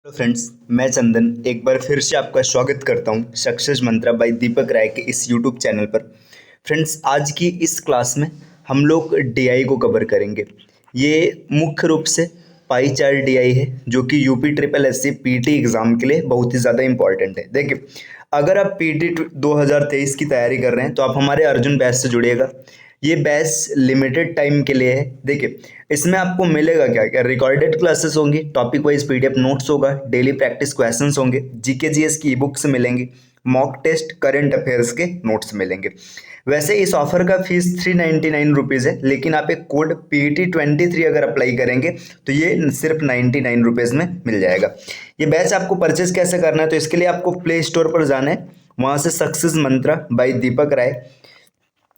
Hello friends, मैं चंदन एक बार फिर से आपका स्वागत करता हूं सक्सेस मंत्रा बाय दीपक राय के इस यूट्यूब चैनल पर। फ्रेंड्स, आज की इस क्लास में हम लोग डीआई को कवर करेंगे। ये मुख्य रूप से पाई चार्ट डीआई है जो कि UP triple SC PT exam के लिए बहुत ही ज़्यादा इंपॉर्टेंट है। देखिए, अगर आप पीटी 2023 की तैयारी कर रहे हैं तो आप हमारे अर्जुन बैच से जुड़िएगा। ये बैच लिमिटेड टाइम के लिए है। देखिए, इसमें आपको मिलेगा क्या क्या रिकॉर्डेड क्लासेस होंगी, टॉपिक वाइज पीडीएफ नोट्स होगा, डेली प्रैक्टिस क्वेश्चंस होंगे, जीके जीएस की ई बुक्स मिलेंगी, मॉक टेस्ट, करंट अफेयर्स के नोट्स मिलेंगे। वैसे इस ऑफर का फीस 399 है, लेकिन आप एक कोड PET23 अगर अप्लाई करेंगे तो ये सिर्फ 99 रुपीज़ में मिल जाएगा। ये बैच आपको परचेज कैसे करना है, तो इसके लिए आपको प्ले स्टोर पर जाना है, वहाँ से सक्सेस मंत्रा bye Deepak Rai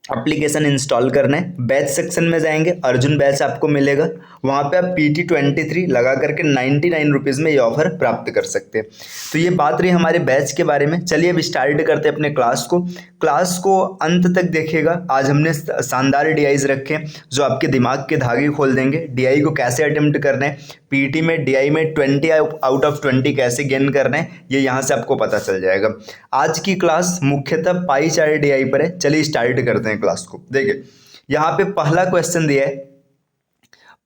application install करना है। बैच सेक्शन में जाएंगे, अर्जुन बैच आपको मिलेगा, वहाँ पे आप PT23 लगा करके 99 रुपीज़ में ये ऑफर प्राप्त कर सकते हैं। तो ये बात रही हमारे बैच के बारे में। चलिए अब स्टार्ट करते हैं अपने क्लास को अंत तक देखिएगा। आज हमने शानदार डीआईज रखे हैं जो आपके दिमाग के धागे खोल देंगे। डीआई को कैसे अटेम्प्ट करना है, पीटी में डीआई में 20 आउट ऑफ 20 कैसे गेन करना है, ये यहाँ से आपको पता चल जाएगा। आज की क्लास मुख्यतः पाई चार्ट डीआई पर है। चलिए स्टार्ट करते हैं क्लास को। देखिए, यहाँ पे पहला क्वेश्चन दिया है।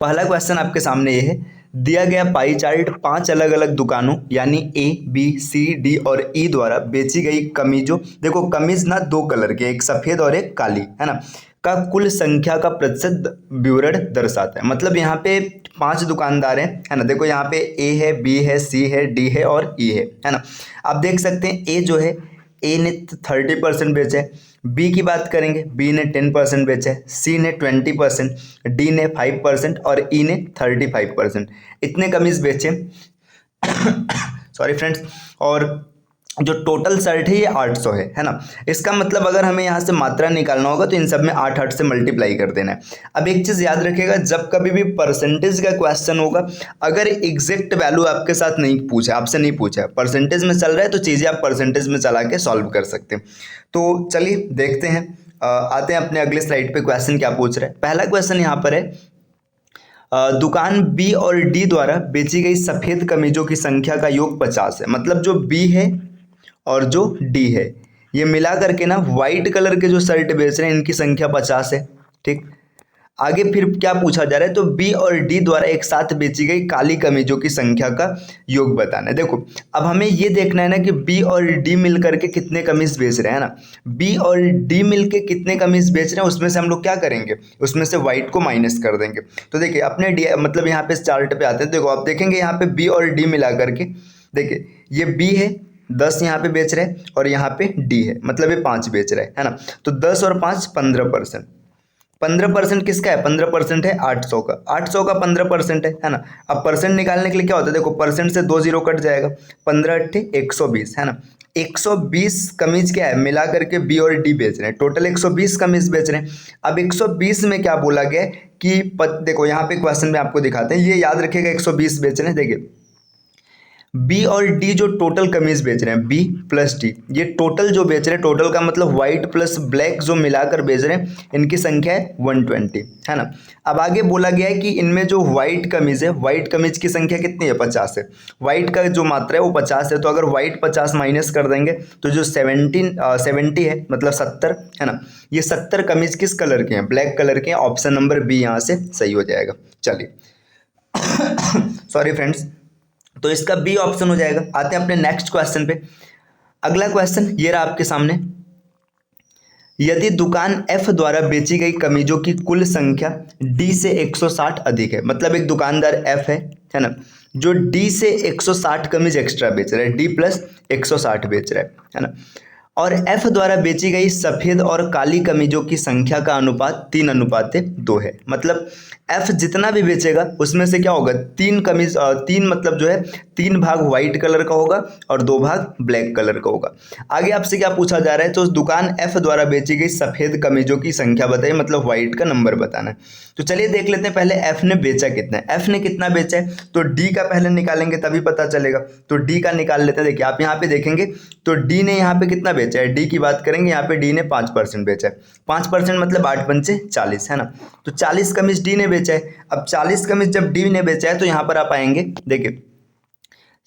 पहला क्वेश्चन आपके सामने ये है, दिया गया पाई चार्ट 5 अलग अलग दुकानों यानी A, B, C, D और E द्वारा बेची गई कमीजों, देखो कमीज ना दो कलर के, एक सफेद और एक काली, है ना, का कुल संख्या का प्रतिशत विवरण दर्शाता है। मतलब यहाँ पे 5 दुकानदार हैं, है ना। देखो यहाँ पे A है, B है, C है, D है और E है ना। आप देख सकते हैं A जो है, A ने 30% बेचा है, बी की बात करेंगे, बी ने 10% बेचा है, सी ने 20%, डी ने 5% और ई ने 35%। इतने कमीज बेचे सॉरी फ्रेंड्स। और जो टोटल शर्ट है ये 800 है ना। इसका मतलब अगर हमें यहाँ से मात्रा निकालना होगा तो इन सब में 8 से मल्टीप्लाई कर देना है। अब एक चीज़ याद रखिएगा, जब कभी भी परसेंटेज का क्वेश्चन होगा, अगर एग्जैक्ट वैल्यू आपके साथ नहीं पूछा, आपसे नहीं पूछा, परसेंटेज में चल रहा है तो चीज़ें आप परसेंटेज में चला के सॉल्व कर सकते हैं। तो चलिए देखते हैं, आते हैं अपने अगले स्लाइड पे। क्वेश्चन क्या पूछ रहे हैं। पहला क्वेश्चन यहाँ पर है, दुकान बी और डी द्वारा बेची गई सफ़ेद कमीजों की संख्या का योग 50 है। मतलब जो बी है और जो डी है, ये मिला करके ना वाइट कलर के जो शर्ट बेच रहे हैं इनकी संख्या 50 है। ठीक, आगे फिर क्या पूछा जा रहा है, तो बी और डी द्वारा एक साथ बेची गई काली कमीजों की संख्या का योग बताना है। देखो, अब हमें ये देखना है ना कि बी और डी मिल करके कितने कमीज बेच रहे हैं ना। बी और डी मिल के कितने कमीज बेच रहे हैं, उसमें से हम लोग क्या करेंगे, उसमें से वाइट को माइनस कर देंगे। तो देखिए अपने डी, मतलब यहाँ पे चार्ट पे आते हैं, देखो आप देखेंगे यहाँ पे बी और डी मिला करके, देखिए ये बी है 10 यहाँ पे बेच रहे हैं और यहाँ पे डी है, मतलब ये 5 बेच रहे हैं, है ना। तो 10 और 5 15%। 15% किसका है, 15% है 800 का, 800 का 15% है ना। अब परसेंट निकालने के लिए क्या होता है, देखो परसेंट से 2 जीरो कट जाएगा, 15 अट्ठे 120, है ना। 120 कमीज क्या है, मिला करके बी और डी बेच रहे हैं, टोटल 120 कमीज बेच रहे हैं। अब 120 में क्या बोला गया है कि देखो यहाँ पे क्वेश्चन में आपको दिखाते हैं, ये याद रखिएगा 120 बेच रहे हैं। देखिए बी और डी जो टोटल कमीज बेच रहे हैं, बी प्लस डी, ये टोटल जो बेच रहे हैं, टोटल का मतलब व्हाइट प्लस ब्लैक जो मिलाकर बेच रहे हैं, इनकी संख्या है 120, है ना। अब आगे बोला गया है कि इनमें जो व्हाइट कमीज है, व्हाइट कमीज की संख्या कितनी है, 50 है। व्हाइट का जो मात्रा है वो 50 है, तो अगर व्हाइट 50 माइनस कर देंगे तो जो 70 है, मतलब 70, है ना। ये 70 कमीज किस कलर के हैं, ब्लैक कलर के हैं। ऑप्शन नंबर बी यहाँ से सही हो जाएगा। चलिए सॉरी फ्रेंड्स, तो इसका बी ऑप्शन हो जाएगा। आते हैं अपने नेक्स्ट क्वेश्चन पे। अगला क्वेश्चन ये रहा आपके सामने, यदि दुकान एफ द्वारा बेची गई कमीजों की कुल संख्या डी से 160 अधिक है, मतलब एक दुकानदार एफ है ना, जो डी से 160 कमीज एक्स्ट्रा बेच रहा है, डी प्लस 160 बेच रहा है ना। और एफ द्वारा बेची गई सफ़ेद और काली कमीजों की संख्या का अनुपात 3:2 है। मतलब एफ जितना भी बेचेगा उसमें से क्या होगा, 3 कमीज, 3 मतलब जो है 3 भाग व्हाइट कलर का होगा और 2 भाग ब्लैक कलर का होगा। आगे आपसे क्या पूछा जा रहा है, तो उस दुकान एफ द्वारा बेची गई सफ़ेद कमीजों की संख्या बताइए, मतलब व्हाइट का नंबर बताना है। तो चलिए देख लेते हैं पहले एफ ने बेचा कितना है। एफ ने कितना बेचा है, तो डी का पहले निकालेंगे तभी पता चलेगा। तो डी का निकाल लेते हैं। देखिए आप यहाँ पे देखेंगे तो डी ने यहाँ पे कितना बेचा है, डी की बात करेंगे, यहाँ पे डी ने 5% बेचा है। 5% मतलब 8 पंचे 40, है ना। तो 40 कमीज डी ने बेचा है। अब 40 कमीज जब डी ने बेचा है तो यहाँ पर आप आएंगे, देखिए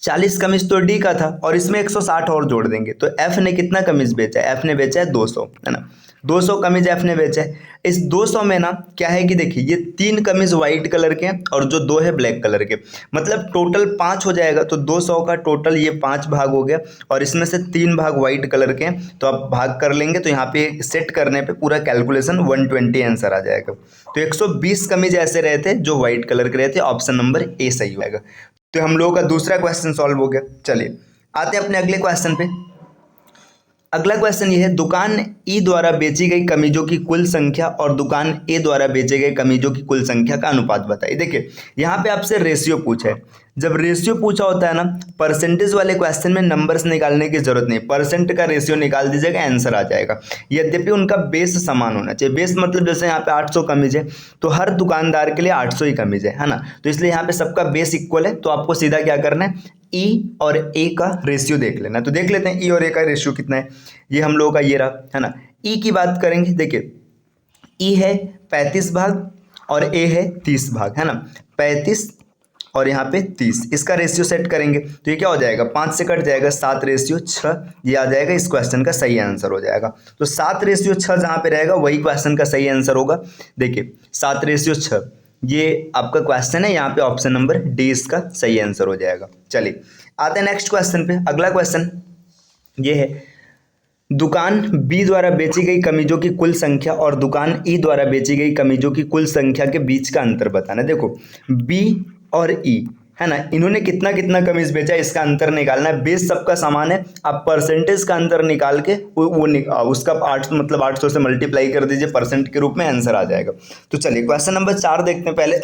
40 कमीज तो डी का था और इसमें 160 और जोड़ देंगे तो एफ ने कितना कमीज बेचा है, एफ ने बेचा है 200, है ना। 200 कमीज एफ ने बेचा है। इस 200 में ना क्या है कि देखिए ये 3 कमीज वाइट कलर के हैं और जो 2 है ब्लैक कलर के, मतलब टोटल 5 हो जाएगा। तो 200 का टोटल ये 5 भाग हो गया और इसमें से 3 भाग वाइट कलर के हैं, तो आप भाग कर लेंगे तो यहाँ पे सेट करने पे पूरा कैलकुलेशन 120 आंसर आ जाएगा। तो 120 कमीज ऐसे रहे थे जो व्हाइट कलर के रहे थे, ऑप्शन नंबर ए सही होगा। तो हम लोगों का दूसरा क्वेश्चन सॉल्व हो गया। चलिए आते हैं अपने अगले क्वेश्चन पे। अगला क्वेश्चन ये है, दुकान ई द्वारा बेची गई कमीजों की कुल संख्या और दुकान ए द्वारा बेचे गए कमीजों की कुल संख्या का अनुपात बताइए। देखिए यहाँ पे आपसे रेशियो पूछा है। जब रेशियो पूछा होता है ना, परसेंटेज वाले क्वेश्चन में नंबर्स निकालने की जरूरत नहीं, परसेंट का रेशियो निकाल दीजिएगा, आंसर आ जाएगा। यद्यपि उनका बेस समान होना चाहिए। बेस मतलब जैसे यहाँ पे 800 कमीज है तो हर दुकानदार के लिए 800 ही कमीज है ना। तो इसलिए यहाँ पे सबका बेस इक्वल है, तो आपको सीधा क्या करना है, ई और ए का रेशियो देख लेना। तो देख लेते हैं ई और ए का रेशियो कितना है। ये हम लोगों का ये रहा, है ना। ई की बात करेंगे, देखिए ई है 35 भाग और ए है 30 भाग, है ना। 35 और यहाँ पे 30, इसका रेशियो सेट करेंगे तो ये क्या हो जाएगा, 5 से कट जाएगा, 7/6, ये आ जाएगा। इस क्वेश्चन का सही आंसर हो जाएगा। तो 7/6 जहाँ पे रहेगा वही क्वेश्चन का सही आंसर होगा। देखिए 7/6 ये आपका क्वेश्चन है, यहाँ पे ऑप्शन नंबर डी इसका सही आंसर हो जाएगा। चलिए आते हैं नेक्स्ट क्वेश्चन पे। अगला क्वेश्चन ये है, दुकान बी द्वारा बेची गई कमीजों की कुल संख्या और दुकान ई द्वारा बेची गई कमीजों की कुल संख्या के बीच का अंतर बताना। देखो बी और ई, है ना, इन्होंने कितना कितना कमीज बेचा है, इसका अंतर निकालना है। बेस सबका समान है, आप परसेंटेज का अंतर निकाल के उसका 8 मतलब 800 से मल्टीप्लाई कर दीजिए, परसेंट के रूप में आंसर आ जाएगा। तो चलिए क्वेश्चन नंबर 4 देखते हैं पहले।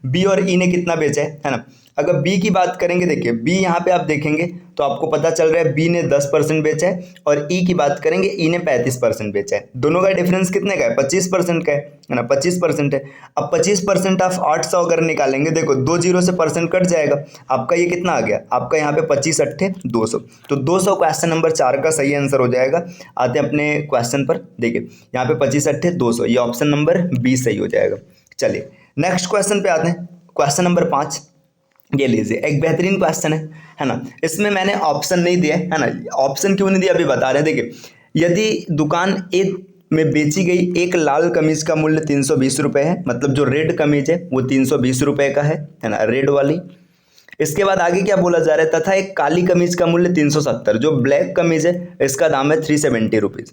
बी और ई ने कितना बेचा है ना। अगर बी की बात करेंगे, देखिए बी यहाँ पे आप देखेंगे तो आपको पता चल रहा है बी ने 10% बेचा है और ई की बात करेंगे ई ने 35% बेचा है। दोनों का डिफरेंस कितने का है, 25% का है ना, 25% है। अब 25% ऑफ 800 अगर निकालेंगे, देखो 2 जीरो से परसेंट कट जाएगा, आपका ये कितना आ गया, आपका यहाँ पे 25 अट्ठे 200। तो 200 क्वेश्चन नंबर 4 का सही आंसर हो जाएगा। आते हैं अपने क्वेश्चन पर, देखिए यहाँ पे 25 अट्ठे 200, ये ऑप्शन नंबर बी सही हो जाएगा। चलिए नेक्स्ट क्वेश्चन पे आते हैं। क्वेश्चन नंबर 5 ये लीजिए, एक बेहतरीन क्वेश्चन है ना। इसमें मैंने ऑप्शन नहीं दिया है ना। ऑप्शन क्यों नहीं दिया अभी बता रहे हैं। देखिए यदि दुकान ए में बेची गई एक लाल कमीज का मूल्य 320 रुपये है, मतलब जो रेड कमीज है वो 320 रुपये का है ना, रेड वाली। इसके बाद आगे क्या बोला जा रहा है, तथा एक काली कमीज का मूल्य 370, जो ब्लैक कमीज है इसका दाम है 370 रुपीज़।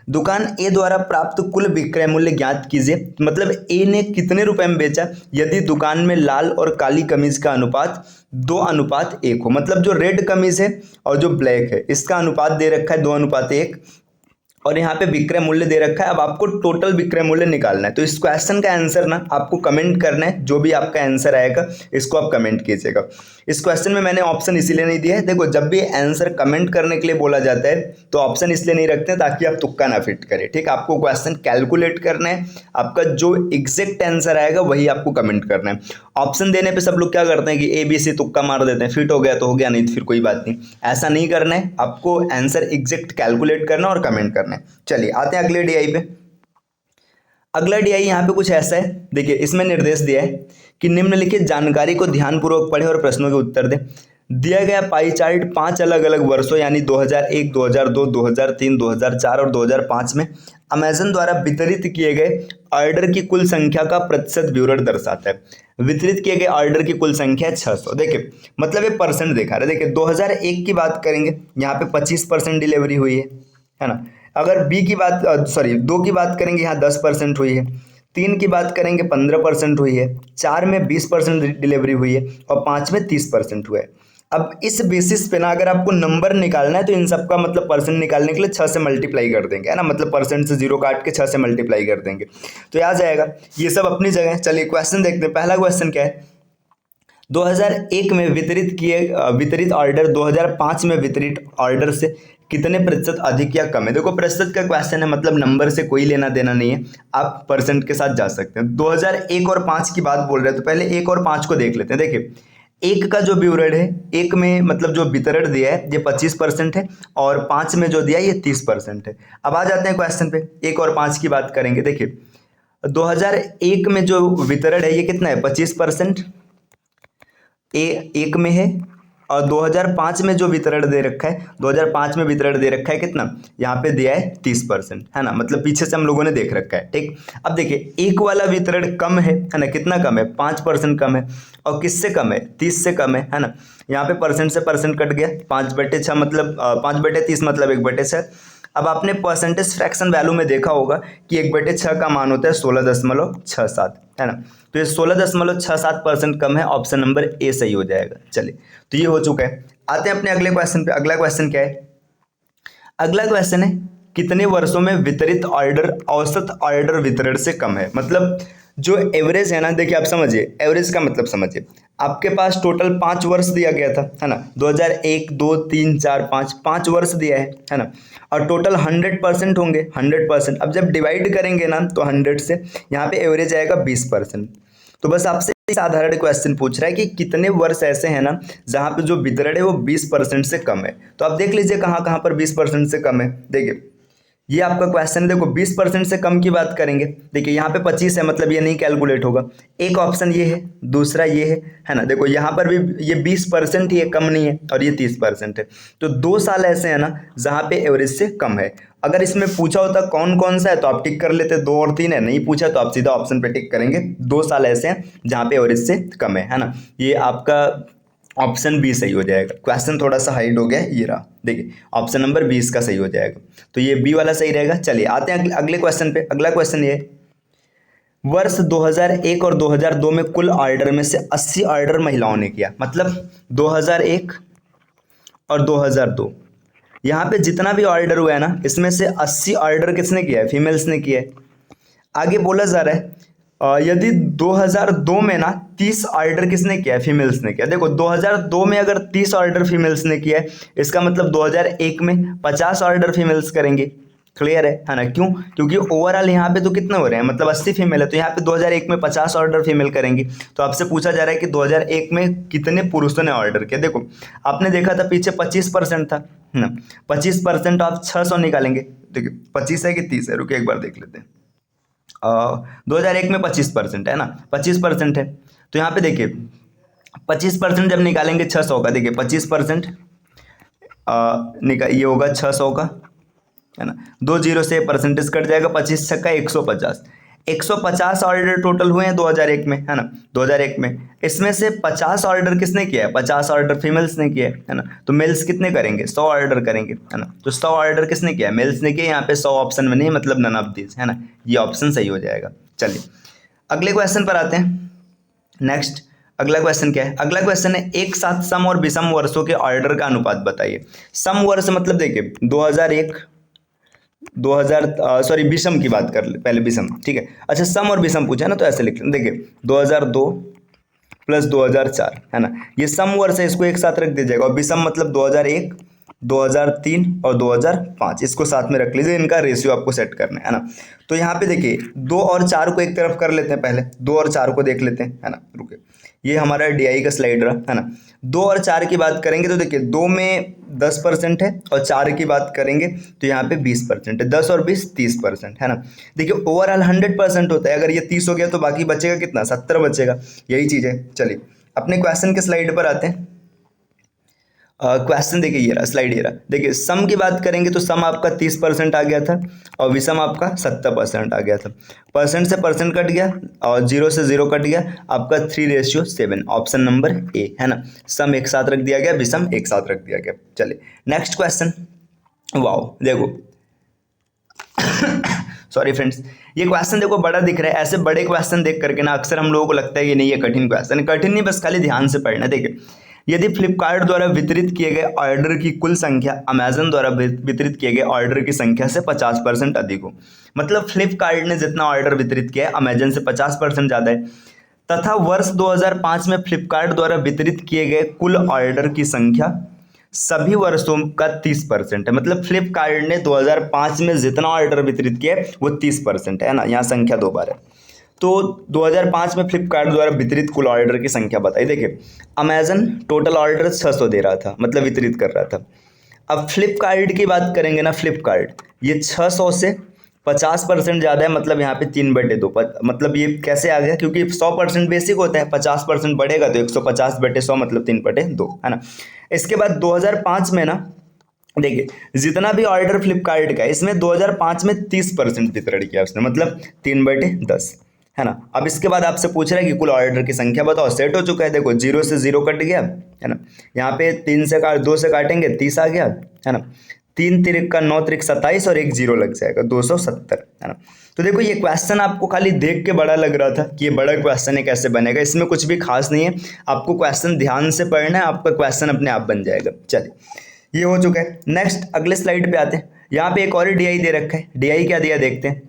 दुकान ए द्वारा प्राप्त कुल विक्रय मूल्य ज्ञात कीजिए। मतलब ए ने कितने रुपए में बेचा यदि दुकान में लाल और काली कमीज का अनुपात 2:1 हो। मतलब जो रेड कमीज है और जो ब्लैक है इसका अनुपात दे रखा है 2:1 और यहाँ पे विक्रय मूल्य दे रखा है। अब आपको टोटल विक्रय मूल्य निकालना है। तो इस क्वेश्चन का आंसर ना आपको कमेंट करना है, जो भी आपका आंसर आएगा इसको आप कमेंट कीजिएगा। इस क्वेश्चन में मैंने ऑप्शन इसीलिए नहीं दिया है, देखो जब भी आंसर कमेंट करने के लिए बोला जाता है तो ऑप्शन इसलिए नहीं रखते हैं ताकि आप तुक्का ना फिट करें। ठीक, आपको क्वेश्चन कैलकुलेट करना है, आपका जो एग्जैक्ट आंसर आएगा वही आपको कमेंट करना है। ऑप्शन देने पर सब लोग क्या करते हैं कि ए बी सी तुक्का मार देते हैं, फिट हो गया तो हो गया, नहीं तो फिर कोई बात नहीं। ऐसा नहीं करना है, आपको आंसर एग्जैक्ट कैलकुलेट करना और कमेंट करना है। चलिए आते हैं अगले डीआई पे। अगला डीआई यहाँ पे कुछ ऐसा है, देखिए इसमें निर्देश दिया है कि निम्नलिखित जानकारी को ध्यानपूर्वक पढ़ें और प्रश्नों के उत्तर दें। दिया गया पाई चार्ट 5 अलग अलग वर्षों यानी 2001, 2002, 2003, 2004 और 2005 में अमेजन द्वारा वितरित किए गए ऑर्डर की कुल संख्या का प्रतिशत विवरण दर्शाता है। वितरित किए गए ऑर्डर की कुल संख्या 600। देखिए मतलब ये परसेंट देखा रहा है। देखिए 2001 की बात करेंगे, यहाँ पे 25% डिलीवरी हुई है ना। अगर बी की बात 2 की बात करेंगे, यहाँ 10% हुई है। 3 की बात करेंगे 15% हुई है। 4 में 20% डिलीवरी हुई है और 5 में 30% हुआ है। अब इस बेसिस पे ना अगर आपको नंबर निकालना है तो इन सब का मतलब परसेंट निकालने के लिए 6 से मल्टीप्लाई कर देंगे, है ना। मतलब परसेंट से 0 काट के 6 से मल्टीप्लाई कर देंगे तो ये आ जाएगा। ये सब अपनी जगह। चलिए क्वेश्चन देखते हैं। पहला क्वेश्चन क्या है, 2001 में वितरित ऑर्डर 2005 में वितरित ऑर्डर से कितने प्रतिशत अधिक या कम है। देखो प्रतिशत का क्वेश्चन है, मतलब नंबर से कोई लेना देना नहीं है, आप परसेंट के साथ जा सकते हैं। 2001 और 5 की बात बोल रहे हैं तो पहले 1 और 5 को देख लेते हैं। देखिए 1 का जो विवरण है, 1 में मतलब जो वितरण दिया है ये 25% है और 5 में जो दिया है ये 30% है। अब आ जाते हैं क्वेश्चन पे। 1 और 5 की बात करेंगे, देखिए 2001 में जो वितरण है ये कितना है, 25% 1 में है और 2005 में जो वितरण दे रखा है, 2005 में वितरण दे रखा है कितना, यहाँ पे दिया है 30%, है ना, मतलब पीछे से हम लोगों ने देख रखा है। ठीक, अब देखिए एक वाला वितरण कम है ना, कितना कम है, 5% कम है, और किससे कम है, 30 से कम है ना। यहाँ पे परसेंट से परसेंट कट गया, 5/6 मतलब 5/30 मतलब 1/6। अब आपने परसेंटेज फ्रैक्शन वैल्यू में देखा होगा कि 1/6 का मान होता है 16.67, है ना। तो ये 16.67% कम है, ऑप्शन नंबर ए सही हो जाएगा। चलिए, तो ये हो चुका है। आते हैं अपने अगले क्वेश्चन पे। अगला क्वेश्चन क्या है, अगला क्वेश्चन है कितने वर्षों में वितरित ऑर्डर औसत ऑर्डर वितरण से कम है। मतलब जो एवरेज है ना, देखिए आप समझिए, एवरेज का मतलब समझिए, आपके पास टोटल 5 वर्ष दिया गया था, है ना, 2001 2 3 4 5 वर्ष दिया है ना, और टोटल 100% होंगे, 100%। अब जब डिवाइड करेंगे ना तो 100 से, यहाँ पे एवरेज आएगा 20%। तो बस आपसे साधारण क्वेश्चन पूछ रहा है कि कितने वर्ष ऐसे हैं ना जहाँ पे जो वितरण है वो 20% से कम है। तो आप देख लीजिए कहाँ कहाँ पर 20% से कम है। देखिए ये आपका क्वेश्चन है, देखो 20% से कम की बात करेंगे, देखिए यहाँ पे 25 है, मतलब ये नहीं कैलकुलेट होगा। एक ऑप्शन ये है, दूसरा ये है ना। देखो यहाँ पर भी ये 20% ही है, कम नहीं है, और ये 30% है। तो 2 साल ऐसे हैं ना जहाँ पे एवरेज से कम है। अगर इसमें पूछा होता कौन कौन सा है तो आप टिक कर लेते, 2 और 3 है, नहीं पूछा तो आप सीधा ऑप्शन पे टिक करेंगे। 2 साल ऐसे हैं जहाँ पे एवरेज से कम है ना। ये आपका ऑप्शन बी सही हो जाएगा। क्वेश्चन थोड़ा सा हाइड हो गया है, ये रहा, देखिए ऑप्शन नंबर 20 का सही हो जाएगा। तो ये बी वाला सही रहेगा। चलिए आते हैं अगले क्वेश्चन पे। अगला क्वेश्चन ये है, वर्ष 2001 और 2002 में कुल ऑर्डर में से 80 ऑर्डर महिलाओं ने किया। मतलब 2001 और 2002 यहाँ पे जितना भी ऑर्डर हुआ है ना, इसमें से 80 ऑर्डर किसने किया है, फीमेल्स ने किया है। आगे बोला जा रहा है यदि 2002 में ना 30 ऑर्डर किसने किया है, फीमेल्स ने किया। देखो 2002 में अगर 30 ऑर्डर फीमेल्स ने किया है, इसका मतलब 2001 में 50 ऑर्डर फीमेल्स करेंगे। क्लियर है ना। क्यों, क्योंकि ओवरऑल यहाँ पे तो कितने हो रहे हैं, मतलब 80 फीमेल है, तो यहाँ पे 2001 में 50 ऑर्डर फीमेल करेंगी। तो आपसे पूछा जा रहा है कि 2001 में कितने पुरुषों ने ऑर्डर किया। देखो आपने देखा था पीछे 25% था ना, 25% आप 600 निकालेंगे। देखिए 25 है कि 30 है, रुके एक बार देख लेते हैं। 2001 में 25% है ना, 25% है, तो यहाँ पे देखिए 25% जब निकालेंगे 600 का, देखिए 25% ये होगा 600 का, है ना, 2 जीरो से परसेंटेज कट जाएगा, 25 छक्का 150, 150 ऑर्डर टोटल हुए हैं 2001 में, है ना। 2001 में इसमें से 50 ऑर्डर किसने किया है, 50 ऑर्डर फीमेल्स ने किया है ना। तो मेल्स कितने करेंगे, 100 ऑर्डर करेंगे, है ना। तो 100 ऑर्डर किसने किया है, मेल्स ने किया। यहाँ पे 100 ऑप्शन में नहीं, मतलब नन ऑफ दिस, है ना, ये ऑप्शन सही हो जाएगा। चलिए अगले क्वेश्चन पर आते हैं। नेक्स्ट अगला क्वेश्चन क्या है, अगला क्वेश्चन है एक साथ सम और विषम वर्षों के ऑर्डर का अनुपात बताइए। सम वर्ष मतलब देखिए 2001 2000 सॉरी विषम की बात कर ले पहले, विषम ठीक है। अच्छा सम और विषम पूछा ना, तो ऐसे लिख लें, देखिए 2002 प्लस 2004, है ना, ये सम वर्ष है, इसको एक साथ रख दिया जाएगा। और विषम मतलब 2001 2003 और 2005, इसको साथ में रख लीजिए, इनका रेशियो आपको सेट करना है ना। तो यहाँ पे देखिए 2 और 4 को एक तरफ कर लेते हैं, पहले 2 और 4 को देख लेते हैं, है ना। रुके, ये हमारा डीआई का स्लाइड रहा, है ना। 2 और 4 की बात करेंगे तो देखिए 2 में 10% है, और 4 की बात करेंगे तो यहाँ पे 20% है। 10 और 20 30%, है ना। देखिए ओवरऑल 100% होता है, अगर ये 30 हो गया तो बाकी बचेगा कितना, 70 बचेगा, यही चीज़ है। चलिए अपने क्वेश्चन के स्लाइड पर आते हैं। क्वेश्चन देखिए ये रहा, स्लाइड ये रहा, देखिए सम की बात करेंगे तो सम आपका 30% आ गया था, और विषम आपका 70% आ गया था। परसेंट से परसेंट कट गया, और 0 से 0 कट गया, आपका 3:7, ऑप्शन नंबर ए, है ना। सम एक साथ रख दिया गया, विषम एक साथ रख दिया गया। चलिए नेक्स्ट क्वेश्चन। वाओ देखो सॉरी फ्रेंड्स, ये क्वेश्चन देखो बड़ा दिख रहा है। ऐसे बड़े क्वेश्चन देख करके ना अक्सर हम लोगों को लगता है कि नहीं ये कठिन क्वेश्चन है। कठिन नहीं, बस खाली ध्यान से पढ़ना। देखिए यदि फ्लिपकार्ट द्वारा वितरित किए गए ऑर्डर की कुल संख्या अमेजन द्वारा वितरित किए गए ऑर्डर की संख्या से 50% अधिक हो, मतलब फ्लिपकार्ट ने जितना ऑर्डर वितरित किया है अमेजन से 50% ज़्यादा है, तथा वर्ष 2005 में फ्लिपकार्ट द्वारा वितरित किए गए कुल ऑर्डर की संख्या सभी वर्षों का 30% है। मतलब फ्लिपकार्ट ने 2005 में जितना ऑर्डर वितरित किया है वो 30% है ना, यहाँ संख्या 2 बार है। तो 2005 में फ्लिपकार्ट द्वारा वितरित कुल ऑर्डर की संख्या बताई। देखिए अमेजन टोटल ऑर्डर 600 दे रहा था, मतलब वितरित कर रहा था। अब फ्लिपकार्ट की बात करेंगे ना, फ्लिपकार्ट ये 600 से 50% ज़्यादा है, मतलब यहाँ पे 3/2। मतलब ये कैसे आ गया, क्योंकि 100% बेसिक होता है, 50% बढ़ेगा तो 150/100 मतलब 3/2 है ना। इसके बाद 2005 में ना, देखिए जितना भी ऑर्डर फ्लिपकार्ट का है इसमें 2005 में 30% वितरण किया उसने, मतलब 3/10 है ना। अब इसके बाद आपसे पूछ रहा है कि कुल ऑर्डर की संख्या बताओ। सेट हो चुका है, देखो 0 से 0 कट गया है ना। यहाँ पे 2 से काटेंगे 30 आ गया है ना। 3 तिरिक का 9 तिरिक 27 और एक जीरो लग जाएगा 270 है ना। तो देखो ये क्वेश्चन आपको खाली देख के बड़ा लग रहा था कि ये बड़ा क्वेश्चन है, कैसे बनेगा, इसमें कुछ भी खास नहीं है। आपको क्वेश्चन ध्यान से पढ़ना है, आपका क्वेश्चन अपने आप बन जाएगा। चलिए ये हो चुका है। नेक्स्ट अगले स्लाइड पे आते हैं। यहाँ पे एक और डीआई दे रखा है। डीआई क्या दिया देखते हैं।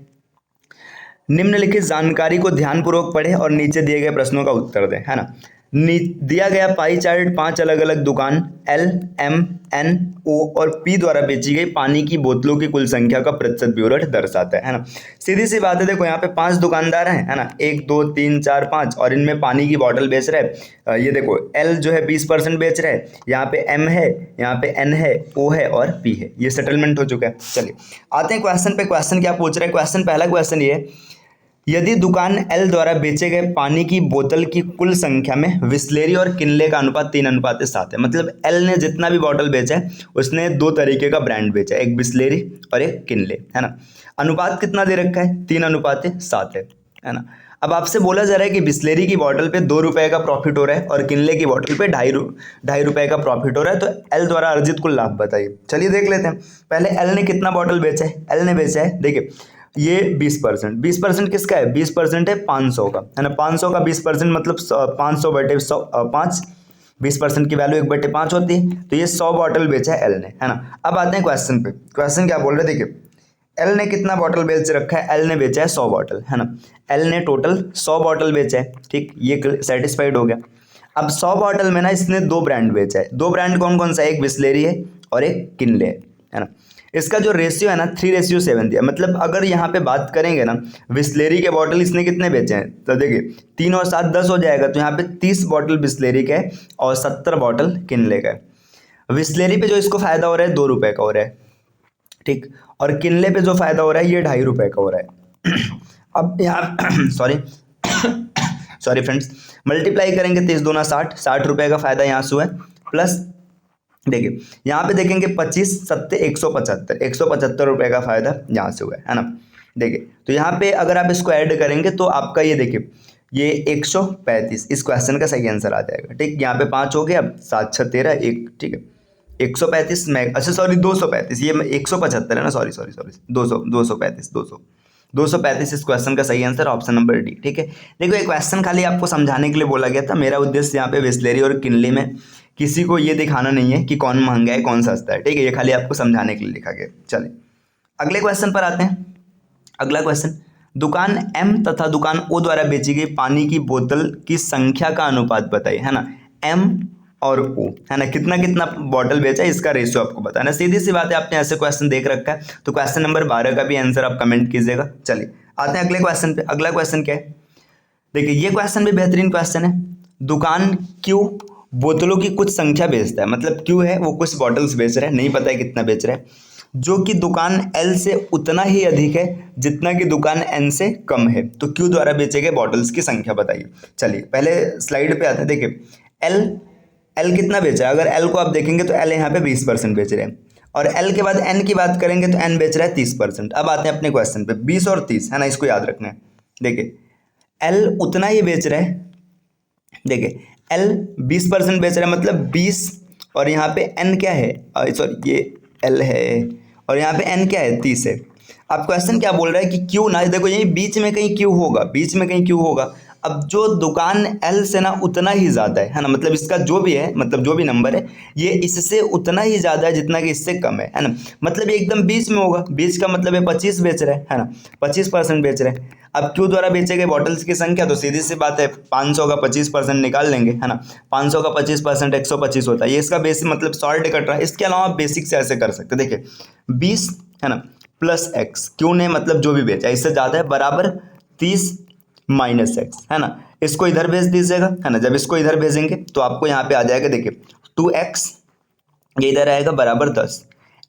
निम्नलिखित जानकारी को ध्यानपूर्वक पढ़ें और नीचे दिए गए प्रश्नों का उत्तर दें, है ना। दिया गया पाई चार्ट 5 अलग अलग दुकान एल, एम, एन, ओ और पी द्वारा बेची गई पानी की बोतलों की कुल संख्या का प्रतिशत विवरण दर्शाता है ना। सीधी सी बात है, देखो यहाँ पे 5 दुकानदार हैं, है ना, 1 2 3 4 5, और इनमें पानी की बोतल बेच रहे हैं। ये देखो एल जो है 20% बेच रहे हैं, यहाँ पे एम है, यहाँ पे एन है, ओ है और पी है। ये सेटलमेंट हो चुका है। चलिए आते हैं क्वेश्चन पे। क्वेश्चन क्या पूछ रहा है, क्वेश्चन पहला क्वेश्चन ये है, यदि दुकान एल द्वारा बेचे गए पानी की बोतल की कुल संख्या में बिसलेरी और किनले का अनुपात 3:7 है। मतलब एल ने जितना भी बोतल बेचा है उसने 2 तरीके का ब्रांड बेचा है, एक बिसलेरी और एक किनले, है ना। अनुपात कितना दे रखा है, 3:7 है ना। अब आपसे बोला जा रहा है कि बिसलेरी की बोतल पे 2 रुपए का प्रॉफिट हो रहा है और किनले की बोतल पे ढाई रुपए का प्रॉफिट हो रहा है, तो एल द्वारा अर्जित कुल लाभ बताइए। चलिए देख लेते हैं। पहले एल ने कितना बोतल बेचा है, एल ने बेचा है, देखिए ये 20%। 20% किसका है, 20% है 500 का, है ना। 500 का 20% मतलब 500/5। 20% की वैल्यू 1/5 होती है, तो ये 100 बॉटल बेचा है एल ने, है ना। अब आते हैं क्वेश्चन पे। क्वेश्चन क्या बोल रहे हैं, देखिए एल ने कितना बॉटल बेच रखा है, एल ने बेचा है 100 बॉटल, है ना। एल ने टोटल 100 बॉटल बेचा है, ठीक, ये सेटिस्फाइड हो गया। अब 100 बॉटल में ना इसने 2 ब्रांड बेचा है। 2 ब्रांड कौन कौन सा है, एक बिसलेरी है और एक किनले है ना। इसका जो रेशियो है ना 3:7 दिया। मतलब अगर यहाँ पे बात करेंगे ना, बिसलेरी के बॉटल इसने कितने बेचे हैं, तो देखिए 3 और 7 10 हो जाएगा, तो यहाँ पे 30 बॉटल बिसलेरी का है और 70 बॉटल किनले का है। बिसलेरी पे जो इसको फायदा हो रहा है 2 रुपए का हो रहा है, ठीक, और किनले पे जो फायदा हो रहा है ये 2.5 रुपए का हो रहा है। अब यहाँ सॉरी फ्रेंड्स, मल्टीप्लाई करेंगे 30 दूना 60, 60 रुपए का फायदा यहाँ से हुआ है, प्लस देखिए यहाँ पे देखेंगे 25 सत्ते 175, 175 रुपए का फायदा यहाँ से हुआ है ना। देखिए तो यहाँ पे अगर आप इसको ऐड करेंगे तो आपका ये देखिए ये 135 इस क्वेश्चन का सही आंसर आ जाएगा, ठीक। यहाँ पे 5 हो गया, अब 7 6 13 1, ठीक है। 135 में, अच्छा सॉरी 235, ये 175 है ना, सॉरी सॉरी सॉरी 235 इस क्वेश्चन का सही आंसर ऑप्शन नंबर डी, ठीक है। देखो ये क्वेश्चन खाली आपको समझाने के लिए बोला गया था। मेरा उद्देश्य यहाँ पे बिसलेरी और किनले में किसी को ये दिखाना नहीं है कि कौन महंगा है कौन सस्ता है, ठीक है। ये खाली आपको समझाने के लिए लिखा गया। चलिए अगले क्वेश्चन पर आते हैं। अगला क्वेश्चन, दुकान एम तथा दुकान ओ द्वारा बेची गई पानी की बोतल की संख्या का अनुपात बताइए, है ना। एम और ओ, है ना, कितना कितना बॉटल बेचा है इसका रेशियो आपको बताना। सीधी सी बात है, आपने ऐसे क्वेश्चन देख रखा है तो क्वेश्चन नंबर 12 का भी आंसर आप कमेंट कीजिएगा। चलिए आते हैं अगले क्वेश्चन पे। अगला क्वेश्चन क्या है, देखिए ये क्वेश्चन भी बेहतरीन क्वेश्चन है। दुकान क्यू बोतलों की कुछ संख्या बेचता है, मतलब क्यू है वो कुछ बॉटल्स बेच रहा है, नहीं पता है कितना बेच रहा है, जो कि दुकान एल से उतना ही अधिक है जितना कि दुकान एन से कम है, तो क्यू द्वारा बेचे गए बॉटल्स की संख्या बताइए। चलिए पहले स्लाइड पे आते हैं। देखिए एल कितना बेचा है, अगर एल को आप देखेंगे तो एल यहाँ पे 20% बेच रहे हैं, और एल के बाद एन की बात करेंगे तो एन बेच रहा है 30%। अब आते हैं अपने क्वेश्चन पे, 20 और 30 है ना, इसको याद रखना है। देखिए एल उतना ही बेच रहा है, देखिए एल 20% बेच रहा है मतलब 20, और यहाँ पे एन क्या है, सॉरी ये एल है और यहाँ पे एन क्या है 30 है। अब क्वेश्चन क्या बोल रहा है कि क्यू ना, देखो यही बीच में कहीं क्यू होगा, बीच में कहीं क्यू होगा। अब जो दुकान एल से ना उतना ही ज़्यादा है ना, मतलब इसका जो भी है, मतलब जो भी नंबर है ये इससे उतना ही ज़्यादा है जितना कि इससे कम है ना। मतलब ये एकदम बीच में होगा, बीच का मतलब है 25 बेच रहे है ना, 25% बेच रहे हैं। अब क्यू द्वारा बेचे गए बॉटल्स की संख्या, तो सीधी सी बात है 500 का 25% निकाल लेंगे, है ना। 500 का 25% 125 होता है, ये इसका बेसिक मतलब सॉल्ट कट रहा है। इसके अलावा आप बेसिक से ऐसे कर सकते हैं, देखिए 20 है ना प्लस एक्स, क्यू ने मतलब जो भी बेचा इससे ज़्यादा है, बराबर 30 माइनस एक्स, है ना। इसको इधर भेज दीजिएगा, है ना। जब इसको इधर भेजेंगे तो आपको यहाँ पे आ जाएगा, देखिए 2x, ये इधर आएगा बराबर 10,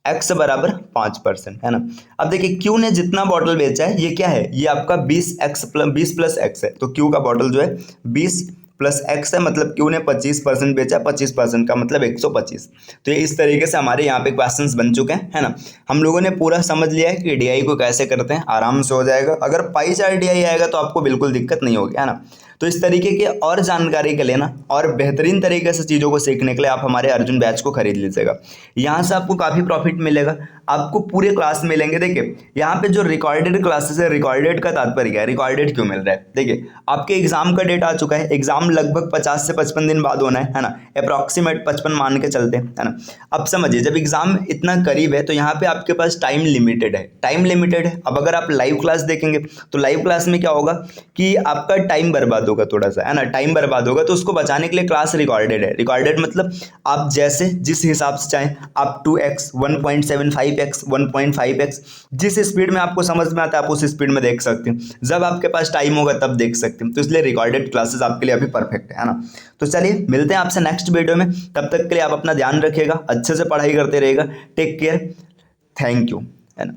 x बराबर 5%, है ना। अब देखिए q ने जितना बॉटल बेचा है ये क्या है, ये आपका 20 प्लस x है, तो q का बॉटल जो है 20 प्लस x है, मतलब q ने 25% बेचा, 25% का मतलब 125। तो ये इस तरीके से हमारे यहाँ पे क्वेश्चंस बन चुके हैं, है ना। हम लोगों ने पूरा समझ लिया है कि डीआई को कैसे करते हैं, आराम से हो जाएगा। अगर पाई चार्ट डीआई आएगा तो आपको बिल्कुल दिक्कत नहीं होगी, है ना। तो इस तरीके के और जानकारी के लिए ना, और बेहतरीन तरीके से चीज़ों को सीखने के लिए आप हमारे अर्जुन बैच को खरीद लीजिएगा। यहाँ से आपको काफ़ी प्रॉफिट मिलेगा, आपको पूरे क्लास मिलेंगे। देखिए यहाँ पे जो रिकॉर्डेड क्लासेस है, रिकॉर्डेड का तात्पर्य क्या है, रिकॉर्डेड क्यों मिल रहा है। देखिए आपके एग्जाम का डेट आ चुका है, एग्जाम लगभग 50 से 55 दिन बाद होना है ना, अप्रॉक्सीमेट 55 मान के चलते हैं, है ना। अब समझिए जब एग्जाम इतना करीब है तो यहाँ पे आपके पास टाइम लिमिटेड है, टाइम लिमिटेड है। अब अगर आप लाइव क्लास देखेंगे तो लाइव क्लास में क्या होगा कि आपका टाइम बर्बाद होगा थोड़ा सा, है ना, टाइम बर्बाद होगा। तो उसको बचाने के लिए क्लास रिकॉर्डेड है। रिकॉर्डेड मतलब आप जैसे जिस हिसाब से चाहें आप 2x 1.75x 1.5x जिस स्पीड में आपको समझ में आता है आप उस स्पीड में देख सकते हैं, जब आपके पास टाइम होगा तब देख सकते हैं। तो इसलिए रिकॉर्डेड क्लासेस आपके लिए अभी परफेक्ट है ना। तो चलिए मिलते हैं आपसे नेक्स्ट वीडियो में, तब तक के लिए आप अपना ध्यान रखिएगा, अच्छे से पढ़ाई करते रहिएगा। टेक केयर, थैंक यू, है ना।